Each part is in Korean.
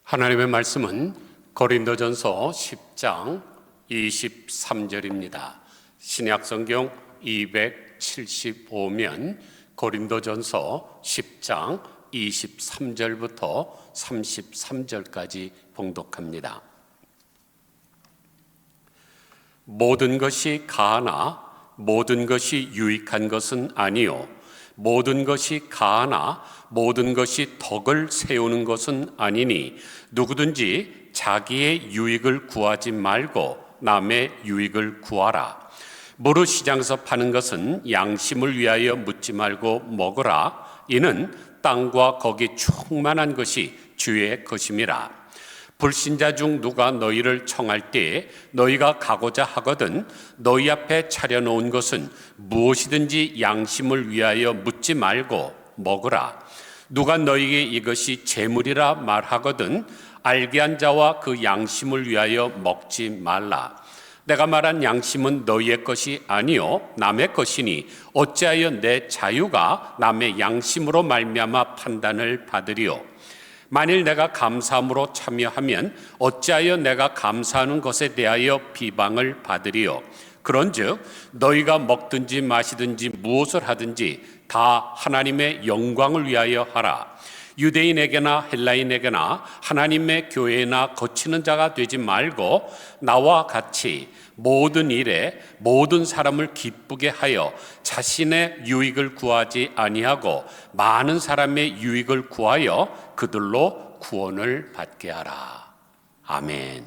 하나님의 말씀은 고린도전서 10장 23절입니다. 신약성경 275면 고린도전서 10장 23절부터 33절까지 봉독합니다. 모든 것이 가하나 모든 것이 유익한 것은 아니요 모든 것이 가하나 모든 것이 덕을 세우는 것은 아니니 누구든지 자기의 유익을 구하지 말고 남의 유익을 구하라. 무릇 시장에서 파는 것은 양심을 위하여 묻지 말고 먹으라. 이는 땅과 거기 충만한 것이 주의 것임이라. 불신자 중 누가 너희를 청할 때에 너희가 가고자 하거든 너희 앞에 차려놓은 것은 무엇이든지 양심을 위하여 묻지 말고 먹으라. 누가 너희에게 이것이 재물이라 말하거든 알게 한 자와 그 양심을 위하여 먹지 말라. 내가 말한 양심은 너희의 것이 아니요 남의 것이니 어찌하여 내 자유가 남의 양심으로 말미암아 판단을 받으리요. 만일 내가 감사함으로 참여하면 어찌하여 내가 감사하는 것에 대하여 비방을 받으리요. 그런즉 너희가 먹든지 마시든지 무엇을 하든지 다 하나님의 영광을 위하여 하라. 유대인에게나 헬라인에게나 하나님의 교회나 거치는 자가 되지 말고 나와 같이 모든 일에 모든 사람을 기쁘게 하여 자신의 유익을 구하지 아니하고 많은 사람의 유익을 구하여 그들로 구원을 받게 하라. 아멘.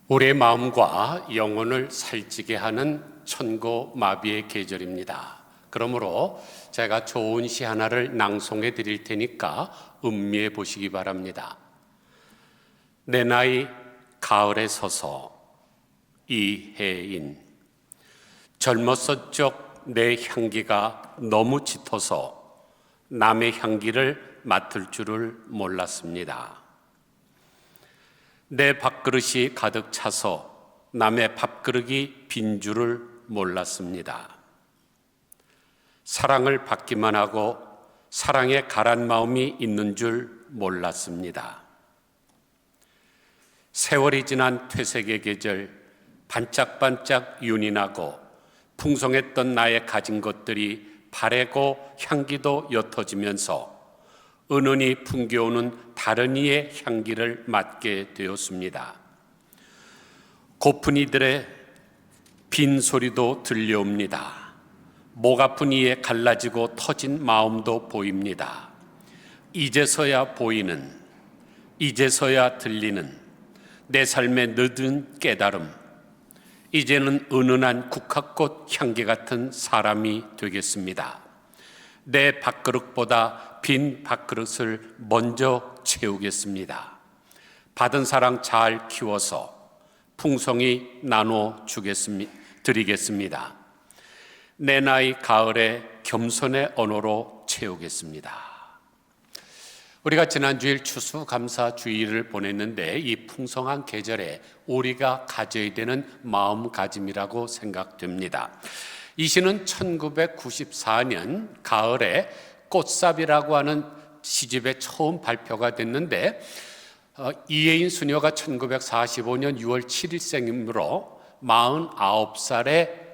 우리의 마음과 영혼을 살찌게 하는 천고마비의 계절입니다. 그러므로 제가 좋은 시 하나를 낭송해 드릴 테니까 음미해 보시기 바랍니다. 내 나이 가을에 서서 이혜인. 젊었었적 내 향기가 너무 짙어서 남의 향기를 맡을 줄을 몰랐습니다. 내 밥그릇이 가득 차서 남의 밥그릇이 빈 줄을 몰랐습니다. 사랑을 받기만 하고 사랑에 가란 마음이 있는 줄 몰랐습니다. 세월이 지난 퇴색의 계절, 반짝반짝 윤이 나고 풍성했던 나의 가진 것들이 바래고 향기도 옅어지면서 은은히 풍겨오는 다른 이의 향기를 맡게 되었습니다. 고픈 이들의 빈 소리도 들려옵니다. 목 아픈 이의 갈라지고 터진 마음도 보입니다. 이제서야 보이는, 이제서야 들리는 내 삶의 늦은 깨달음, 이제는 은은한 국화꽃 향기 같은 사람이 되겠습니다. 내 밥그릇보다 빈 밥그릇을 먼저 채우겠습니다. 받은 사랑 잘 키워서 풍성히 나눠 드리겠습니다. 내 나이 가을에 겸손의 언어로 채우겠습니다. 우리가 지난 주일 추수감사주일을 보냈는데 이 풍성한 계절에 우리가 가져야 되는 마음가짐이라고 생각됩니다. 이 시는 1994년 가을에 꽃삽이라고 하는 시집에 처음 발표가 됐는데 이혜인 수녀가 1945년 6월 7일생이므로 49살에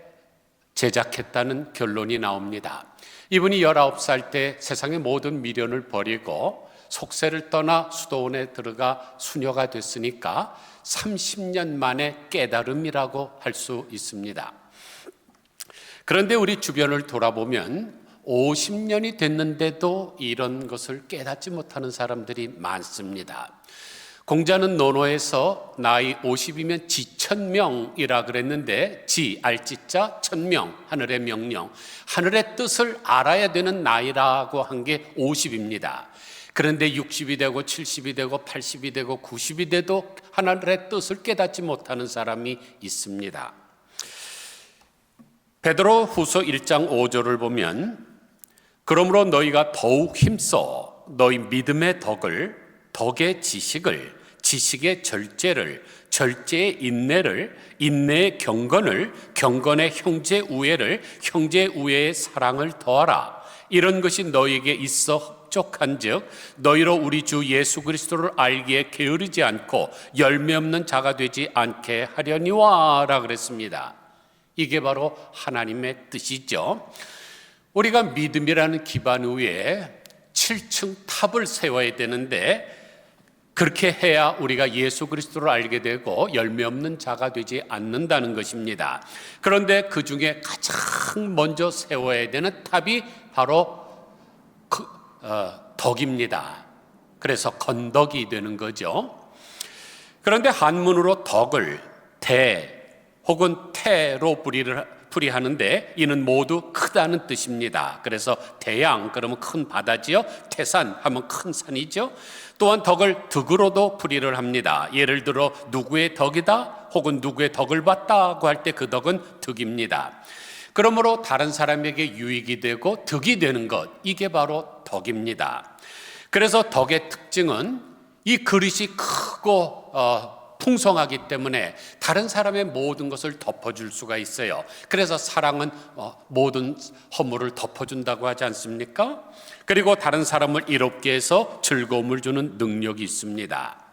제작했다는 결론이 나옵니다. 이분이 19살 때 세상의 모든 미련을 버리고 속세를 떠나 수도원에 들어가 수녀가 됐으니까 30년 만에 깨달음이라고 할 수 있습니다. 그런데 우리 주변을 돌아보면 50년이 됐는데도 이런 것을 깨닫지 못하는 사람들이 많습니다. 공자는 논어에서 나이 50이면 지천명이라 그랬는데 알지자 천명, 하늘의 명령, 하늘의 뜻을 알아야 되는 나이라고 한 게 50입니다. 그런데 60이 되고 70이 되고 80이 되고 90이 돼도 하늘의 뜻을 깨닫지 못하는 사람이 있습니다. 베드로 후서 1장 5절을 보면 그러므로 너희가 더욱 힘써 너희 믿음의 덕을, 덕의 지식을, 지식의 절제를, 절제의 인내를, 인내의 경건을, 경건의 형제 우애를, 형제 우애의 사랑을 더하라. 이런 것이 너에게 있어 흡족한즉 너희로 우리 주 예수 그리스도를 알기에 게으르지 않고 열매 없는 자가 되지 않게 하려니와라 그랬습니다. 이게 바로 하나님의 뜻이죠. 우리가 믿음이라는 기반 위에 7층 탑을 세워야 되는데 그렇게 해야 우리가 예수 그리스도를 알게 되고 열매 없는 자가 되지 않는다는 것입니다. 그런데 그 중에 가장 먼저 세워야 되는 탑이 바로 덕입니다. 그래서 건덕이 되는 거죠. 그런데 한문으로 덕을 대 혹은 태로 풀이하는데 이는 모두 크다는 뜻입니다. 그래서 대양 그러면 큰 바다지요. 태산 하면 큰 산이죠. 또한 덕을 덕으로도 풀이를 합니다. 예를 들어 누구의 덕이다 혹은 누구의 덕을 봤다고 할 때 그 덕은 덕입니다. 그러므로 다른 사람에게 유익이 되고 덕이 되는 것, 이게 바로 덕입니다. 그래서 덕의 특징은 이 그릇이 크고 풍성하기 때문에 다른 사람의 모든 것을 덮어줄 수가 있어요. 그래서 사랑은 모든 허물을 덮어준다고 하지 않습니까? 그리고 다른 사람을 이롭게 해서 즐거움을 주는 능력이 있습니다.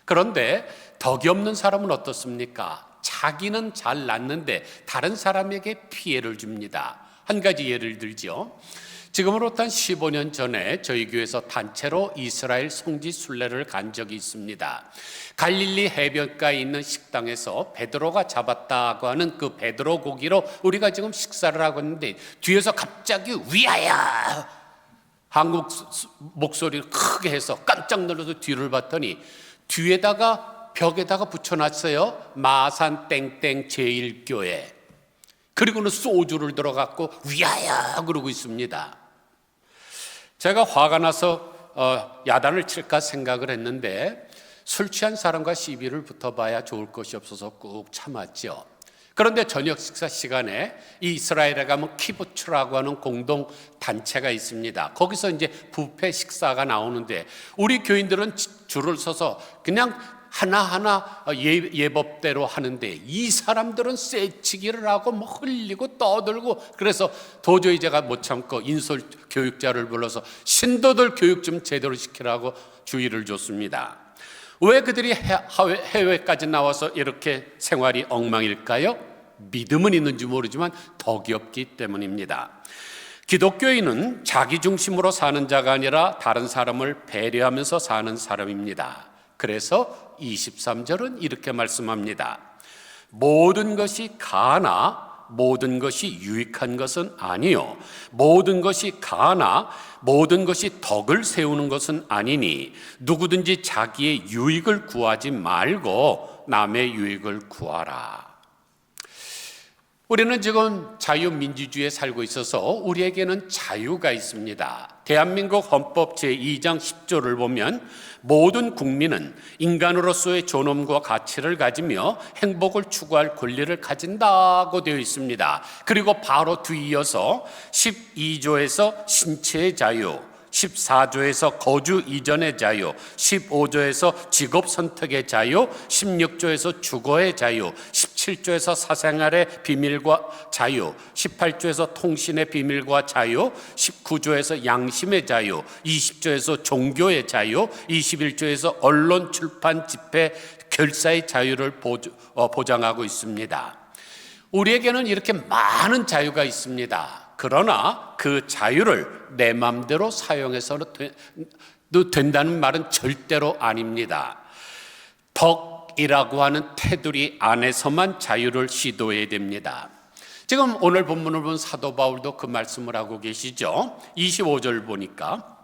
그런데 덕이 없는 사람은 어떻습니까? 자기는 잘 났는데 다른 사람에게 피해를 줍니다. 한 가지 예를 들죠. 지금으로부터 한 15년 전에 저희 교회에서 단체로 이스라엘 성지 순례를 간 적이 있습니다. 갈릴리 해변가에 있는 식당에서 베드로가 잡았다고 하는 그 베드로 고기로 우리가 지금 식사를 하고 있는데 뒤에서 갑자기 위하여 한국 목소리를 크게 해서 깜짝 놀라서 뒤를 봤더니 뒤에다가 벽에다가 붙여놨어요. 마산 땡땡 제1교회. 그리고는 소주를 들어갖고 위하여 그러고 있습니다. 제가 화가 나서 야단을 칠까 생각을 했는데 술 취한 사람과 시비를 붙어봐야 좋을 것이 없어서 꾹 참았죠. 그런데 저녁 식사 시간에 이 이스라엘에 가면 키부츠라고 하는 공동 단체가 있습니다. 거기서 이제 뷔페 식사가 나오는데 우리 교인들은 줄을 서서 그냥 하나하나 예법대로 하는데 이 사람들은 쎄치기를 하고 뭐 흘리고 떠들고 그래서 도저히 제가 못 참고 인솔 교육자를 불러서 신도들 교육 좀 제대로 시키라고 주의를 줬습니다. 왜 그들이 해외까지 나와서 이렇게 생활이 엉망일까요? 믿음은 있는지 모르지만 덕이 없기 때문입니다. 기독교인은 자기 중심으로 사는 자가 아니라 다른 사람을 배려하면서 사는 사람입니다. 그래서 23절은 이렇게 말씀합니다. 모든 것이 가나 모든 것이 유익한 것은 아니요 모든 것이 가나 모든 것이 덕을 세우는 것은 아니니 누구든지 자기의 유익을 구하지 말고 남의 유익을 구하라. 우리는 지금 자유민주주의에 살고 있어서 우리에게는 자유가 있습니다. 대한민국 헌법 제2장 10조를 보면 모든 국민은 인간으로서의 존엄과 가치를 가지며 행복을 추구할 권리를 가진다고 되어 있습니다. 그리고 바로 뒤이어서 12조에서 신체의 자유, 14조에서 거주 이전의 자유, 15조에서 직업 선택의 자유, 16조에서 주거의 자유, 17조에서 사생활의 비밀과 자유, 18조에서 통신의 비밀과 자유, 19조에서 양심의 자유, 20조에서 종교의 자유, 21조에서 언론, 출판, 집회, 결사의 자유를 보장하고 있습니다. 우리에게는 이렇게 많은 자유가 있습니다. 그러나 그 자유를 내 마음대로 사용해서도 된다는 말은 절대로 아닙니다. 덕이라고 하는 테두리 안에서만 자유를 시도해야 됩니다. 지금 오늘 본문을 본 사도 바울도 그 말씀을 하고 계시죠. 25절 보니까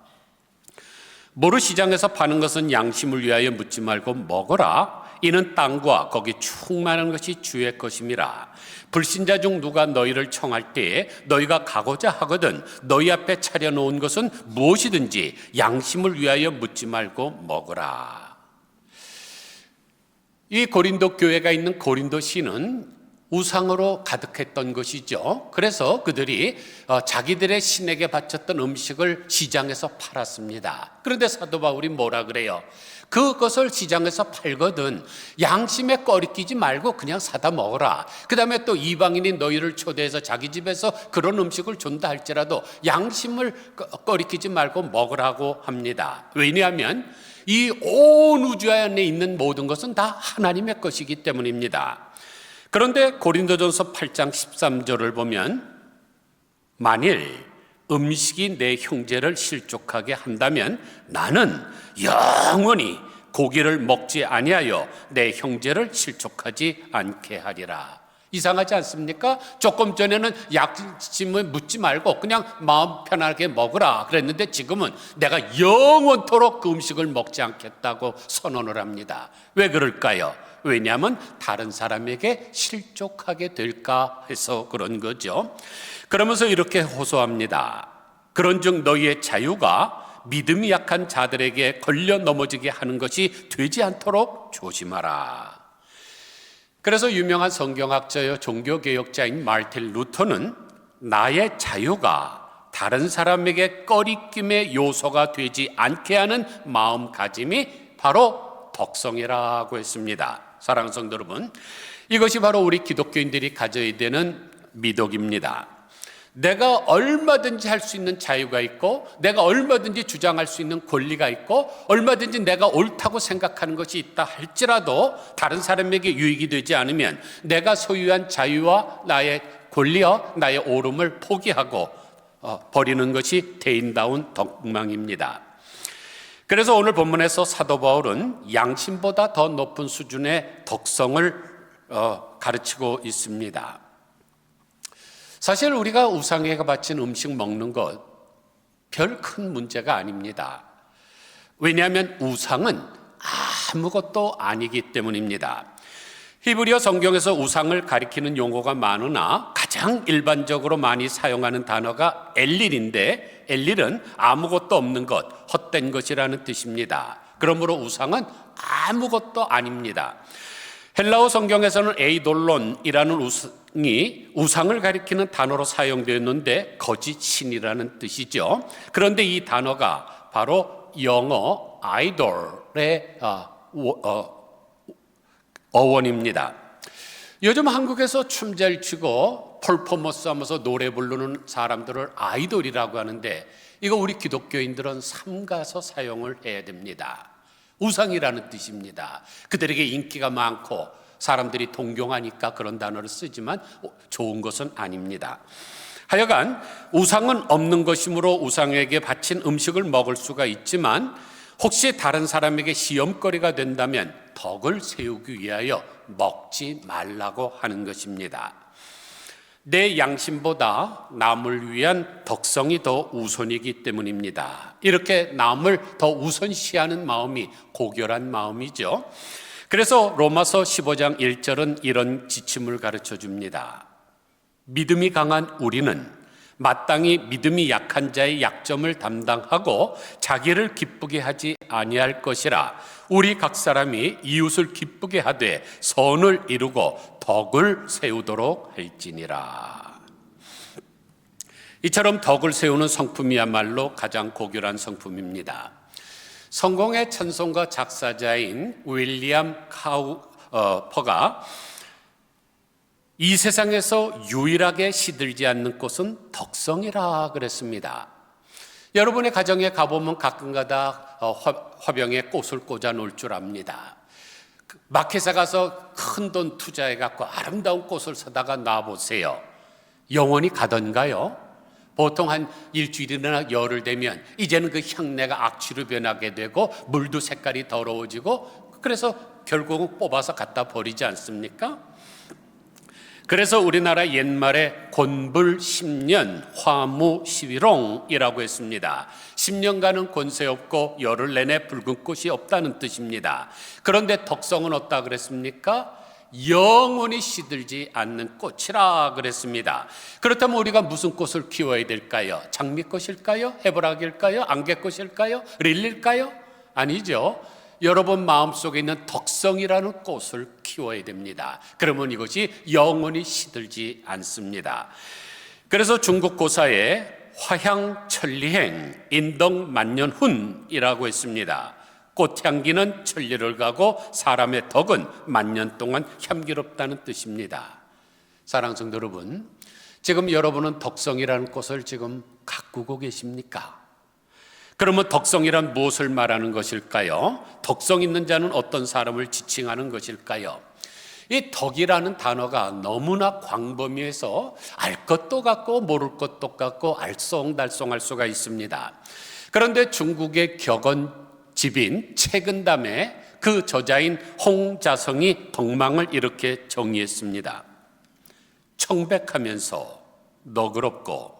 모르시장에서 파는 것은 양심을 위하여 묻지 말고 먹어라. 이는 땅과 거기 충만한 것이 주의 것임이라. 불신자 중 누가 너희를 청할 때에 너희가 가고자 하거든 너희 앞에 차려놓은 것은 무엇이든지 양심을 위하여 묻지 말고 먹으라. 이 고린도 교회가 있는 고린도시는 우상으로 가득했던 것이죠. 그래서 그들이 자기들의 신에게 바쳤던 음식을 시장에서 팔았습니다. 그런데 사도 바울이 뭐라 그래요? 그것을 시장에서 팔거든 양심에 꺼리끼지 말고 그냥 사다 먹어라. 그 다음에 또 이방인이 너희를 초대해서 자기 집에서 그런 음식을 준다 할지라도 양심을 꺼리끼지 말고 먹으라고 합니다. 왜냐하면 이 온 우주 안에 있는 모든 것은 다 하나님의 것이기 때문입니다. 그런데 고린도전서 8장 13절을 보면 만일 음식이 내 형제를 실족하게 한다면 나는 영원히 고기를 먹지 아니하여 내 형제를 실족하지 않게 하리라. 이상하지 않습니까? 조금 전에는 양심을 묻지 말고 그냥 마음 편하게 먹으라 그랬는데 지금은 내가 영원토록 그 음식을 먹지 않겠다고 선언을 합니다. 왜 그럴까요? 왜냐하면 다른 사람에게 실족하게 될까 해서 그런 거죠. 그러면서 이렇게 호소합니다. 그런즉 너희의 자유가 믿음이 약한 자들에게 걸려 넘어지게 하는 것이 되지 않도록 조심하라. 그래서 유명한 성경학자요 종교개혁자인 마르틴 루터는 나의 자유가 다른 사람에게 꺼리낌의 요소가 되지 않게 하는 마음가짐이 바로 덕성이라고 했습니다. 사랑하는 성도 여러분, 이것이 바로 우리 기독교인들이 가져야 되는 미덕입니다. 내가 얼마든지 할 수 있는 자유가 있고 내가 얼마든지 주장할 수 있는 권리가 있고 얼마든지 내가 옳다고 생각하는 것이 있다 할지라도 다른 사람에게 유익이 되지 않으면 내가 소유한 자유와 나의 권리와 나의 옳음을 포기하고 버리는 것이 대인다운 덕망입니다. 그래서 오늘 본문에서 사도 바울은 양심보다 더 높은 수준의 덕성을 가르치고 있습니다. 사실 우리가 우상에게 바친 음식 먹는 것 별 큰 문제가 아닙니다. 왜냐하면 우상은 아무것도 아니기 때문입니다. 히브리어 성경에서 우상을 가리키는 용어가 많으나 가장 일반적으로 많이 사용하는 단어가 엘릴인데 엘릴은 아무것도 없는 것, 헛된 것이라는 뜻입니다. 그러므로 우상은 아무것도 아닙니다. 헬라어 성경에서는 에이돌론이라는 우상을 가리키는 단어로 사용되었는데 거짓 신이라는 뜻이죠. 그런데 이 단어가 바로 영어 아이돌의 어원입니다. 요즘 한국에서 춤 잘 추고 퍼포먼스 하면서 노래 부르는 사람들을 아이돌이라고 하는데 이거 우리 기독교인들은 삼가서 사용을 해야 됩니다. 우상이라는 뜻입니다. 그들에게 인기가 많고 사람들이 동경하니까 그런 단어를 쓰지만 좋은 것은 아닙니다. 하여간 우상은 없는 것이므로 우상에게 바친 음식을 먹을 수가 있지만 혹시 다른 사람에게 시험거리가 된다면 덕을 세우기 위하여 먹지 말라고 하는 것입니다. 내 양심보다 남을 위한 덕성이 더 우선이기 때문입니다. 이렇게 남을 더 우선시하는 마음이 고결한 마음이죠. 그래서 로마서 15장 1절은 이런 지침을 가르쳐 줍니다. 믿음이 강한 우리는 마땅히 믿음이 약한 자의 약점을 담당하고 자기를 기쁘게 하지 아니할 것이라. 우리 각 사람이 이웃을 기쁘게 하되 선을 이루고 덕을 세우도록 할지니라. 이처럼 덕을 세우는 성품이야말로 가장 고결한 성품입니다. 성공의 찬송가 작사자인 윌리엄 카우퍼가 이 세상에서 유일하게 시들지 않는 꽃은 덕성이라 그랬습니다. 여러분의 가정에 가보면 가끔가다 화병에 꽃을 꽂아 놓을 줄 압니다. 마켓에 가서 큰 돈 투자해 갖고 아름다운 꽃을 사다가 놔보세요. 영원히 가던가요? 보통 한 일주일이나 열흘 되면 이제는 그 향내가 악취로 변하게 되고 물도 색깔이 더러워지고 그래서 결국은 뽑아서 갖다 버리지 않습니까? 그래서 우리나라 옛말에 곤불 10년 화무 11롱이라고 했습니다. 10년간은 권세 없고 열흘 내내 붉은 꽃이 없다는 뜻입니다. 그런데 덕성은 어디다 그랬습니까? 영원히 시들지 않는 꽃이라 그랬습니다. 그렇다면 우리가 무슨 꽃을 키워야 될까요? 장미꽃일까요? 해바라기일까요? 안개꽃일까요? 릴리일까요? 아니죠. 여러분 마음속에 있는 덕성이라는 꽃을 키워야 됩니다. 그러면 이것이 영원히 시들지 않습니다. 그래서 중국 고사에 화향천리행 인덕만년훈이라고 했습니다. 꽃향기는 천리를 가고 사람의 덕은 만년 동안 향기롭다는 뜻입니다. 사랑하는 성도 여러분, 지금 여러분은 덕성이라는 꽃을 지금 가꾸고 계십니까? 그러면 덕성이란 무엇을 말하는 것일까요? 덕성 있는 자는 어떤 사람을 지칭하는 것일까요? 이 덕이라는 단어가 너무나 광범위해서 알 것도 같고 모를 것도 같고 알쏭달쏭할 수가 있습니다. 그런데 중국의 격언집인 책은담의 그 저자인 홍자성이 덕망을 이렇게 정의했습니다. 청백하면서 너그럽고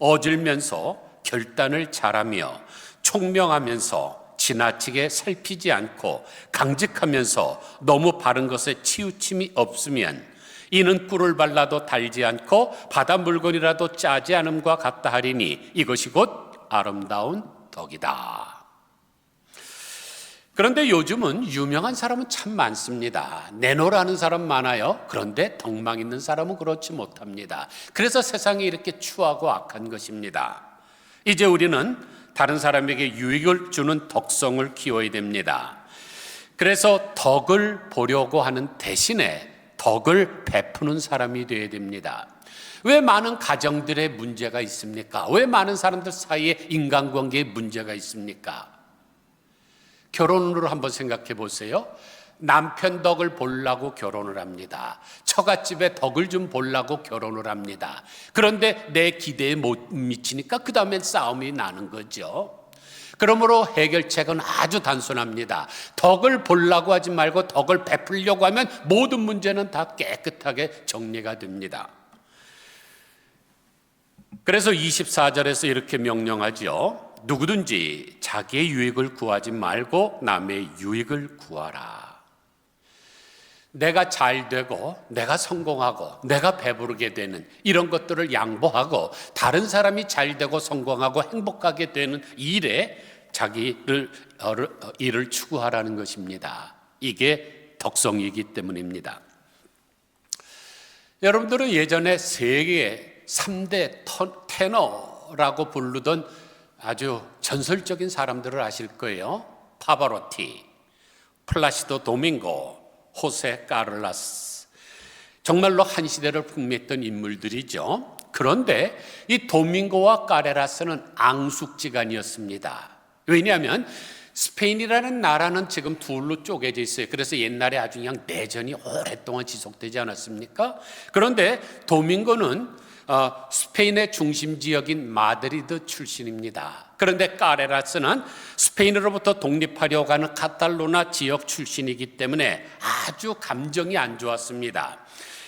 어질면서 결단을 잘하며 총명하면서 지나치게 살피지 않고 강직하면서 너무 바른 것에 치우침이 없으면 이는 꿀을 발라도 달지 않고 바다 물건이라도 짜지 않음과 같다 하리니 이것이 곧 아름다운 덕이다. 그런데 요즘은 유명한 사람은 참 많습니다. 내노라는 사람 많아요. 그런데 덕망 있는 사람은 그렇지 못합니다. 그래서 세상이 이렇게 추하고 악한 것입니다. 이제 우리는 다른 사람에게 유익을 주는 덕성을 키워야 됩니다. 그래서 덕을 보려고 하는 대신에 덕을 베푸는 사람이 되어야 됩니다. 왜 많은 가정들의 문제가 있습니까? 왜 많은 사람들 사이에 인간관계에 문제가 있습니까? 결혼으로 한번 생각해 보세요. 남편 덕을 보려고 결혼을 합니다. 처갓집에 덕을 좀 보려고 결혼을 합니다. 그런데 내 기대에 못 미치니까 그 다음엔 싸움이 나는 거죠. 그러므로 해결책은 아주 단순합니다. 덕을 보려고 하지 말고 덕을 베풀려고 하면 모든 문제는 다 깨끗하게 정리가 됩니다. 그래서 24절에서 이렇게 명령하죠. 누구든지 자기의 유익을 구하지 말고 남의 유익을 구하라. 내가 잘 되고 내가 성공하고 내가 배부르게 되는 이런 것들을 양보하고 다른 사람이 잘 되고 성공하고 행복하게 되는 일에 자기를 일을 추구하라는 것입니다. 이게 덕성이기 때문입니다. 여러분들은 예전에 세계 3대 테너라고 부르던 아주 전설적인 사람들을 아실 거예요. 파바로티, 플라시도 도밍고, 호세 카를라스. 정말로 한 시대를 풍미했던 인물들이죠. 그런데 이 도밍고와 카레라스는 앙숙지간이었습니다. 왜냐하면 스페인이라는 나라는 지금 둘로 쪼개져 있어요. 그래서 옛날에 아주 그냥 내전이 오랫동안 지속되지 않았습니까? 그런데 도밍고는 스페인의 중심 지역인 마드리드 출신입니다. 그런데 카레라스는 스페인으로부터 독립하려고 하는 카탈로나 지역 출신이기 때문에 아주 감정이 안 좋았습니다.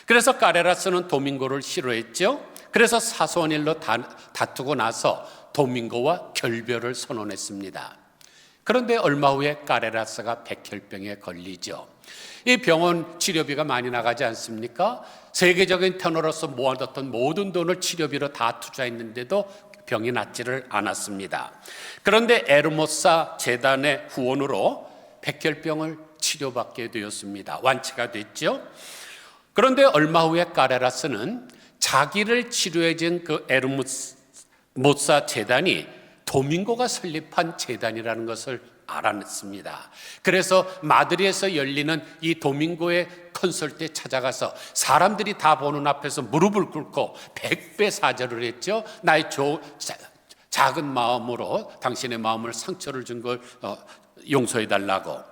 그래서 카레라스는 도밍고를 싫어했죠. 그래서 사소한 다투고 나서 도밍고와 결별을 선언했습니다. 그런데 얼마 후에 카레라스가 백혈병에 걸리죠. 이 병원 치료비가 많이 나가지 않습니까? 세계적인 테너로서 모아뒀던 모든 돈을 치료비로 다 투자했는데도 병이 낫지를 않았습니다. 그런데 에르모사 재단의 후원으로 백혈병을 치료받게 되었습니다. 완치가 됐죠. 그런데 얼마 후에 카레라스는 자기를 치료해준 그 에르모사 재단이 도밍고가 설립한 재단이라는 것을 알아냈습니다. 그래서 마드리드에서 열리는 이 도밍고의 콘서트에 찾아가서 사람들이 다 보는 앞에서 무릎을 꿇고 100배 사죄를 했죠. 나의 작은 마음으로 당신의 마음을 상처를 준 걸 용서해달라고.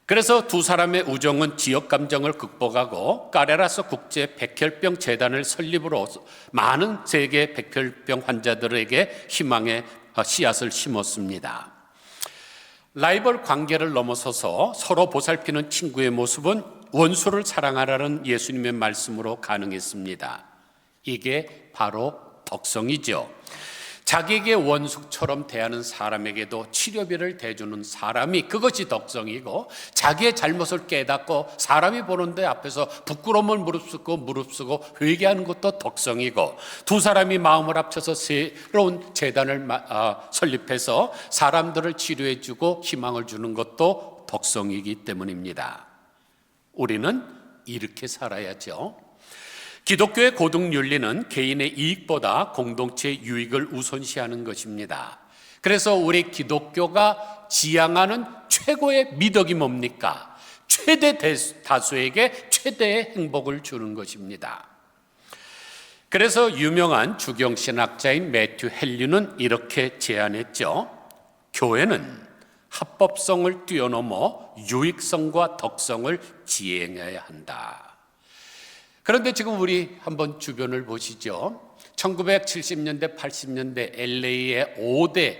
그래서 두 사람의 우정은 지역 감정을 극복하고 카레라스 국제 백혈병 재단을 설립으로 많은 세계 백혈병 환자들에게 희망의 씨앗을 심었습니다. 라이벌 관계를 넘어서서 서로 보살피는 친구의 모습은 원수를 사랑하라는 예수님의 말씀으로 가능했습니다. 이게 바로 덕성이죠. 자기에게 원수처럼 대하는 사람에게도 치료비를 대주는 사람이, 그것이 덕성이고, 자기의 잘못을 깨닫고 사람이 보는데 앞에서 부끄러움을 무릅쓰고 회개하는 것도 덕성이고, 두 사람이 마음을 합쳐서 새로운 재단을 설립해서 사람들을 치료해주고 희망을 주는 것도 덕성이기 때문입니다. 우리는 이렇게 살아야죠. 기독교의 고등 윤리는 개인의 이익보다 공동체의 유익을 우선시하는 것입니다. 그래서 우리 기독교가 지향하는 최고의 미덕이 뭡니까? 최대 다수에게 최대의 행복을 주는 것입니다. 그래서 유명한 주경신학자인 매튜 헨리는 이렇게 제안했죠. 교회는 합법성을 뛰어넘어 유익성과 덕성을 지향해야 한다. 그런데 지금 우리 한번 주변을 보시죠. 1970년대, 80년대 LA에 5대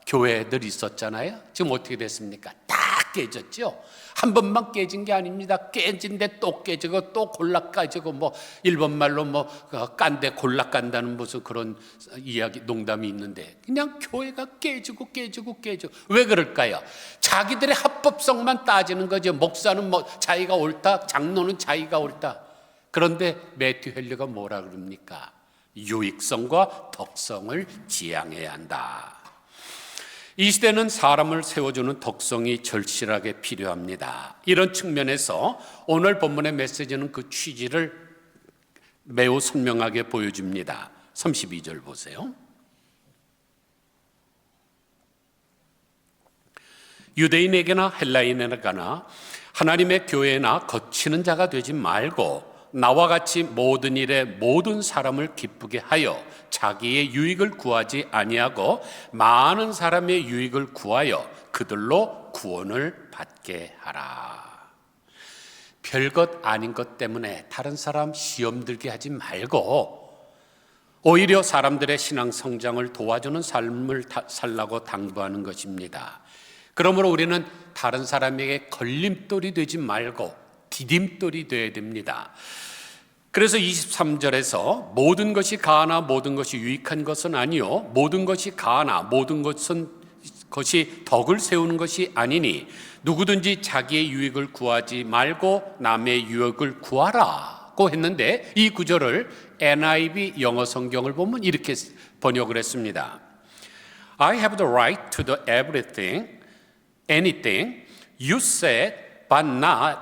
교회들이 있었잖아요. 지금 어떻게 됐습니까? 다 깨졌죠. 한 번만 깨진 게 아닙니다. 깨진데 또 깨지고 또 골라 깨지고, 일본 말로 깐데 골라 깐다는 무슨 그런 이야기, 농담이 있는데, 그냥 교회가 깨지고 왜 그럴까요? 자기들의 합법성만 따지는 거죠. 목사는 자기가 옳다, 장로는 자기가 옳다. 그런데 매튜 헨리가 뭐라 그럽니까? 유익성과 덕성을 지향해야 한다. 이 시대는 사람을 세워주는 덕성이 절실하게 필요합니다. 이런 측면에서 오늘 본문의 메시지는 그 취지를 매우 선명하게 보여줍니다. 32절 보세요. 유대인에게나 헬라인에게나 하나님의 교회나 거치는 자가 되지 말고 나와 같이 모든 일에 모든 사람을 기쁘게 하여 자기의 유익을 구하지 아니하고 많은 사람의 유익을 구하여 그들로 구원을 받게 하라. 별것 아닌 것 때문에 다른 사람 시험 들게 하지 말고 오히려 사람들의 신앙 성장을 도와주는 삶을 살라고 당부하는 것입니다. 그러므로 우리는 다른 사람에게 걸림돌이 되지 말고 디딤돌이 되어야 됩니다. 그래서 23절에서 모든 것이 가하나 모든 것이 유익한 것은 아니요 모든 것이 가하나 모든 것이 덕을 세우는 것이 아니니 누구든지 자기의 유익을 구하지 말고 남의 유익을 구하라고 했는데, 이 구절을 NIV 영어 성경을 보면 이렇게 번역을 했습니다. I have the right to do anything you said, but not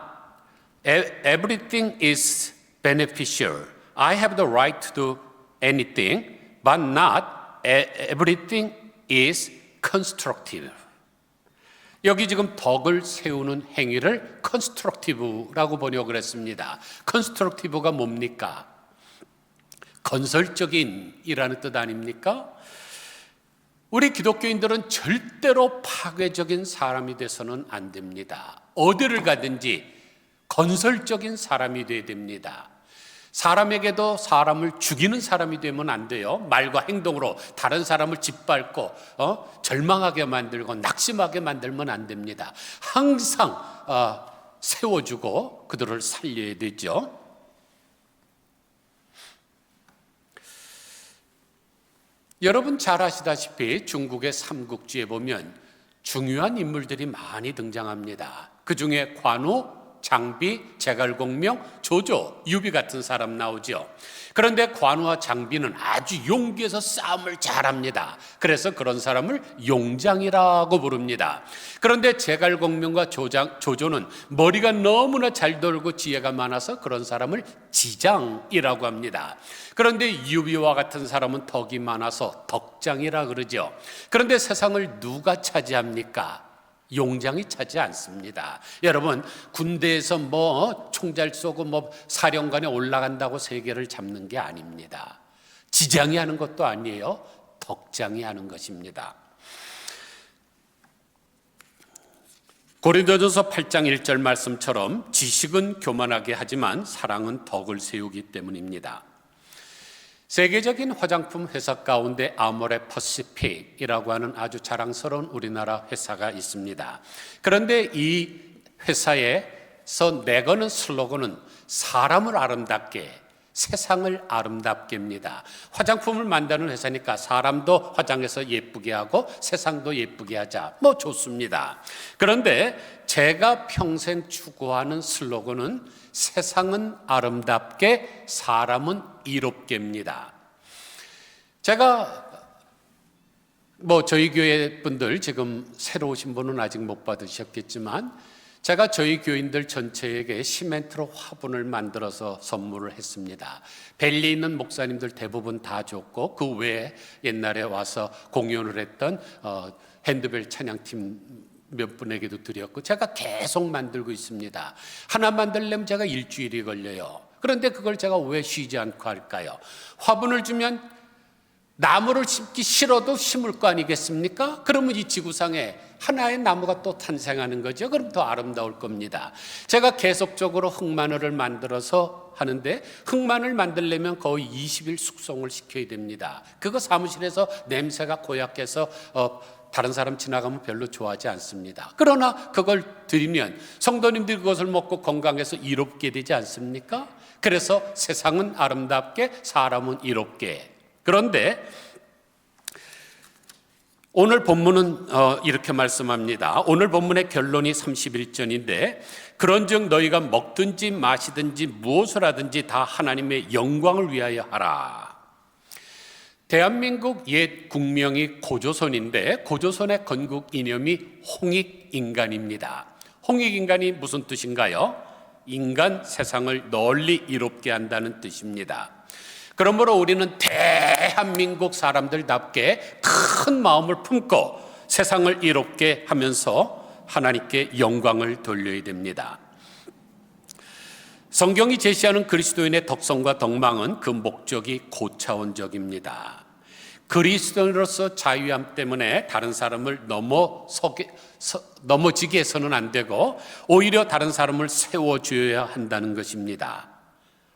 everything is beneficial. I have the right to do anything, but not everything is constructive. 여기 지금 덕을 세우는 행위를 constructive라고 번역을 했습니다. constructive가 뭡니까? 건설적인이라는 뜻 아닙니까? 우리 기독교인들은 절대로 파괴적인 사람이 돼서는 안 됩니다. 어디를 가든지 건설적인 사람이 되어야 됩니다. 사람에게도 사람을 죽이는 사람이 되면 안 돼요. 말과 행동으로 다른 사람을 짓밟고 절망하게 만들고 낙심하게 만들면 안 됩니다. 항상 세워주고 그들을 살려야 되죠. 여러분 잘 아시다시피 중국의 삼국지에 보면 중요한 인물들이 많이 등장합니다. 그 중에 관우, 장비, 제갈공명, 조조, 유비 같은 사람 나오죠. 그런데 관우와 장비는 아주 용기에서 싸움을 잘합니다. 그래서 그런 사람을 용장이라고 부릅니다. 그런데 제갈공명과 조조는 머리가 너무나 잘 돌고 지혜가 많아서 그런 사람을 지장이라고 합니다. 그런데 유비와 같은 사람은 덕이 많아서 덕장이라 그러죠. 그런데 세상을 누가 차지합니까? 용장이 차지 않습니다. 여러분, 군대에서 총 잘 쏘고 사령관에 올라간다고 세계를 잡는 게 아닙니다. 지장이 하는 것도 아니에요. 덕장이 하는 것입니다. 고린도전서 8장 1절 말씀처럼 지식은 교만하게 하지만 사랑은 덕을 세우기 때문입니다. 세계적인 화장품 회사 가운데 아모레 퍼시픽이라고 하는 아주 자랑스러운 우리나라 회사가 있습니다. 그런데 이 회사에서 내거는 슬로건은 사람을 아름답게, 세상을 아름답게입니다. 화장품을 만드는 회사니까 사람도 화장해서 예쁘게 하고 세상도 예쁘게 하자. 뭐 좋습니다. 그런데 제가 평생 추구하는 슬로건은 세상은 아름답게 사람은 이롭게입니다. 제가 저희 교회 분들 지금 새로 오신 분은 아직 못 받으셨겠지만 제가 저희 교인들 전체에게 시멘트로 화분을 만들어서 선물을 했습니다. 벨리에 있는 목사님들 대부분 다 줬고 그 외에 옛날에 와서 공연을 했던 핸드벨 찬양팀 몇 분에게도 드렸고 제가 계속 만들고 있습니다. 하나 만들려면 제가 일주일이 걸려요. 그런데 그걸 제가 왜 쉬지 않고 할까요? 화분을 주면 나무를 심기 싫어도 심을 거 아니겠습니까? 그러면 이 지구상에 하나의 나무가 또 탄생하는 거죠. 그럼 더 아름다울 겁니다. 제가 계속적으로 흑마늘을 만들어서 하는데 흑마늘 만들려면 거의 20일 숙성을 시켜야 됩니다. 그거 사무실에서 냄새가 고약해서 다른 사람 지나가면 별로 좋아하지 않습니다. 그러나 그걸 드리면 성도님들이 그것을 먹고 건강해서 이롭게 되지 않습니까? 그래서 세상은 아름답게 사람은 이롭게. 그런데 오늘 본문은 이렇게 말씀합니다. 오늘 본문의 결론이 31절인데 그런즉 너희가 먹든지 마시든지 무엇을 하든지 다 하나님의 영광을 위하여 하라. 대한민국 옛 국명이 고조선인데 고조선의 건국 이념이 홍익인간입니다. 홍익인간이 무슨 뜻인가요? 인간 세상을 널리 이롭게 한다는 뜻입니다. 그러므로 우리는 대한민국 사람들답게 큰 마음을 품고 세상을 이롭게 하면서 하나님께 영광을 돌려야 됩니다. 성경이 제시하는 그리스도인의 덕성과 덕망은 그 목적이 고차원적입니다. 그리스도인으로서 자유함 때문에 다른 사람을 넘어지게 해서는 안 되고 오히려 다른 사람을 세워줘야 한다는 것입니다.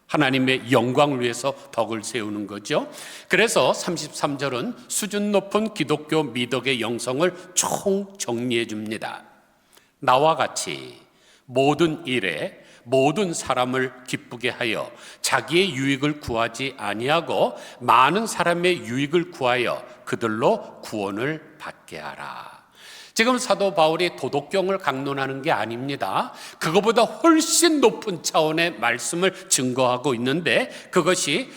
하나님의 영광을 위해서 덕을 세우는 거죠. 그래서 33절은 수준 높은 기독교 미덕의 영성을 총 정리해 줍니다. 나와 같이 모든 일에 모든 사람을 기쁘게 하여 자기의 유익을 구하지 아니하고 많은 사람의 유익을 구하여 그들로 구원을 받게 하라. 지금 사도 바울이 도덕경을 강론하는 게 아닙니다. 그거보다 훨씬 높은 차원의 말씀을 증거하고 있는데 그것이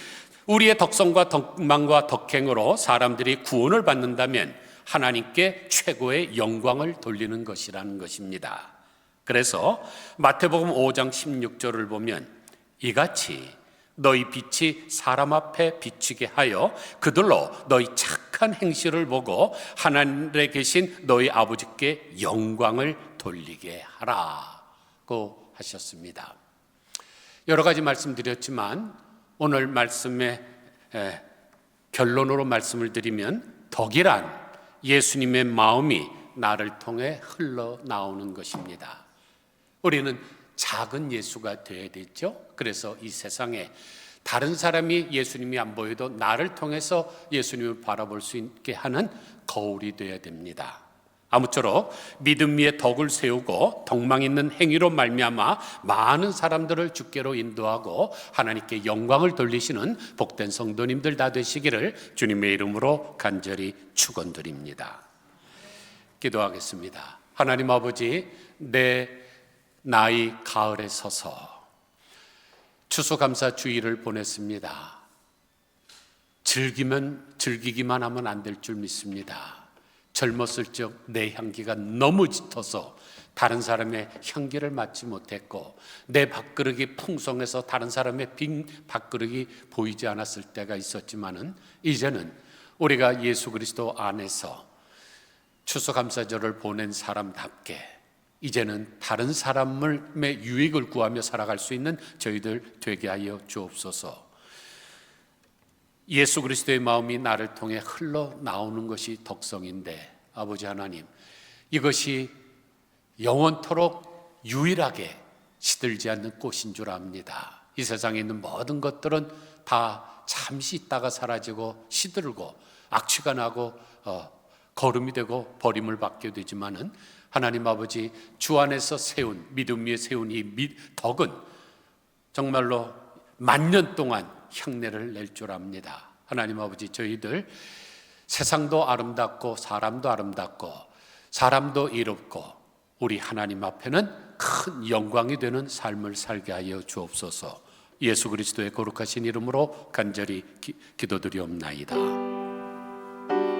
우리의 덕성과 덕망과 덕행으로 사람들이 구원을 받는다면 하나님께 최고의 영광을 돌리는 것이라는 것입니다. 그래서 마태복음 5장 16절을 보면 이같이 너희 빛이 사람 앞에 비치게 하여 그들로 너희 착한 행실을 보고 하늘에 계신 너희 아버지께 영광을 돌리게 하라고 하셨습니다. 여러 가지 말씀드렸지만 오늘 말씀의 결론으로 말씀을 드리면 덕이란 예수님의 마음이 나를 통해 흘러나오는 것입니다. 우리는 작은 예수가 되어야 되죠. 그래서 이 세상에 다른 사람이 예수님이 안 보여도 나를 통해서 예수님을 바라볼 수 있게 하는 거울이 되어야 됩니다. 아무쪼록 믿음 위에 덕을 세우고 덕망 있는 행위로 말미암아 많은 사람들을 주께로 인도하고 하나님께 영광을 돌리시는 복된 성도님들 다 되시기를 주님의 이름으로 간절히 축원드립니다. 기도하겠습니다. 하나님 아버지, 내 나이 가을에 서서 추수감사 주일을 보냈습니다. 즐기기만 하면 안 될 줄 믿습니다. 젊었을 적 내 향기가 너무 짙어서 다른 사람의 향기를 맡지 못했고 내 밥그릇이 풍성해서 다른 사람의 빈 밥그릇이 보이지 않았을 때가 있었지만은 이제는 우리가 예수 그리스도 안에서 추수감사절을 보낸 사람답게 이제는 다른 사람의 유익을 구하며 살아갈 수 있는 저희들 되게 하여 주옵소서. 예수 그리스도의 마음이 나를 통해 흘러나오는 것이 덕성인데 아버지 하나님, 이것이 영원토록 유일하게 시들지 않는 꽃인 줄 압니다. 이 세상에 있는 모든 것들은 다 잠시 있다가 사라지고 시들고 악취가 나고 거름이 되고 버림을 받게 되지만은 하나님 아버지, 주 안에서 세운 믿음 위에 세운 이 덕은 정말로 만년 동안 향내를 낼 줄 압니다. 하나님 아버지, 저희들 세상도 아름답고 사람도 아름답고 사람도 이롭고 우리 하나님 앞에는 큰 영광이 되는 삶을 살게 하여 주옵소서. 예수 그리스도의 거룩하신 이름으로 간절히 기도드리옵나이다.